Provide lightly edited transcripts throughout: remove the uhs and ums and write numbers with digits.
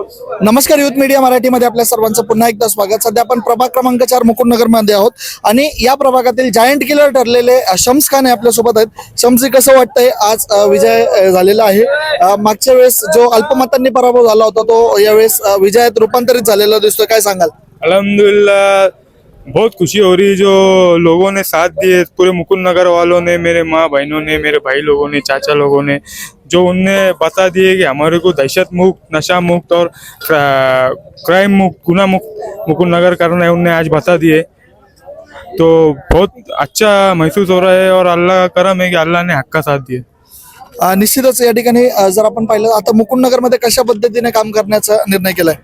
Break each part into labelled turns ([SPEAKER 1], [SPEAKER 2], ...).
[SPEAKER 1] नमस्कार, youth media मराठीमध्ये आपल्या सर्वांचं पुन्हा एकदा स्वागत। सध्या आपण प्रभाग क्रमांक 4 मुकुंदनगर मध्ये आहोत आणि या प्रभागातील जायंट किलर ठरलेले शम्स खान आपल्या सोबत आहेत। शम्सी, कसं वाटतंय आज विजय झालेला आहे? मागच्या वेळेस जो अल्पमतांनी पराभव झाला होता तो यावेळेस विजयात रूपांतरित झालेला दिसतोय, काय सांगाल?
[SPEAKER 2] अल्हम्दुलिल्लाह, बहुत खुशी हो रही है। जो लोगों ने साथ दिए, पूरे मुकुंदनगर वालों ने, मेरे माँ बहनों ने, मेरे भाई लोगों ने, चाचा लोगों ने, जो उनने बता दिए कि हमारे को दहशत मुक्त, नशा मुक्त और क्राइम मुक्त, गुना मुक्त मुकुंदनगर करना है, उनने आज बता दिए। तो बहुत अच्छा महसूस हो रहा है और अल्लाह का करम है कि अल्लाह ने हक का साथ दिया।
[SPEAKER 1] निश्चितच या ठिकाणी जर आपण पाहिलं आता मुकुंदनगर मध्ये कशा पद्धतीने काम करण्याचा निर्णय केलाय?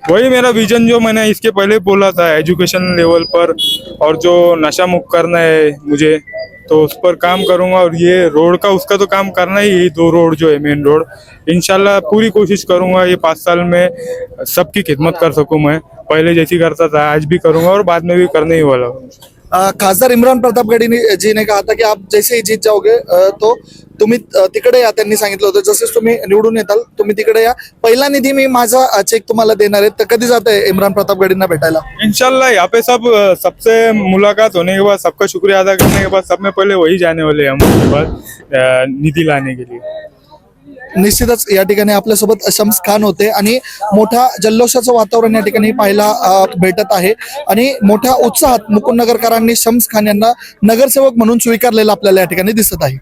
[SPEAKER 2] वही मेरा विजन जो मैंने इसके पहले बोला था, एजुकेशन लेवल पर, और जो नशा मुक्त करना है मुझे, तो उस पर काम करूंगा। और ये रोड का उसका तो काम करना ही है, 2 रोड जो है मेन रोड, इंशाल्लाह पूरी कोशिश करूंगा ये 5 साल में सबकी खिदमत कर सकूं। मैं पहले जैसी करता था आज भी करूंगा और बाद में भी करने ही वाला हूँ।
[SPEAKER 1] खासदार इम्रान प्रतापगढ़ी जी ने कहा था कि आप जैसे ही जीत जाओगे तो तुम्ही तिकडे या, त्यांनी सांगितलं होतं जसेच तुम्ही निवडून येताल तुम्ही तिकडे या, पहिला निधी मी माझा चेक तुम्हाला देणार आहे। तर कधी जात आहे इम्रान प्रतापगढ़ींना भेटायला?
[SPEAKER 2] इंशाल्लाह यहाँ पे सबसे मुलाकात होने के बाद, सबका शुक्रिया अदा करने के बाद, सब में पहले वही जाने वाले हम उसके बाद निधि लाने के लिए।
[SPEAKER 1] निश्चितच या ठिकाणी आपल्यासोबत शम्स खान होते आणि मोठा जल्लोषाचं वातावरण या ठिकाणी पाहायला भेटत आहे आणि मोठ्या उत्साहात मुकुंदनगरकरांनी शम्स खान यांना नगरसेवक म्हणून स्वीकारलेलं आपल्याला या ठिकाणी दिसत आहे।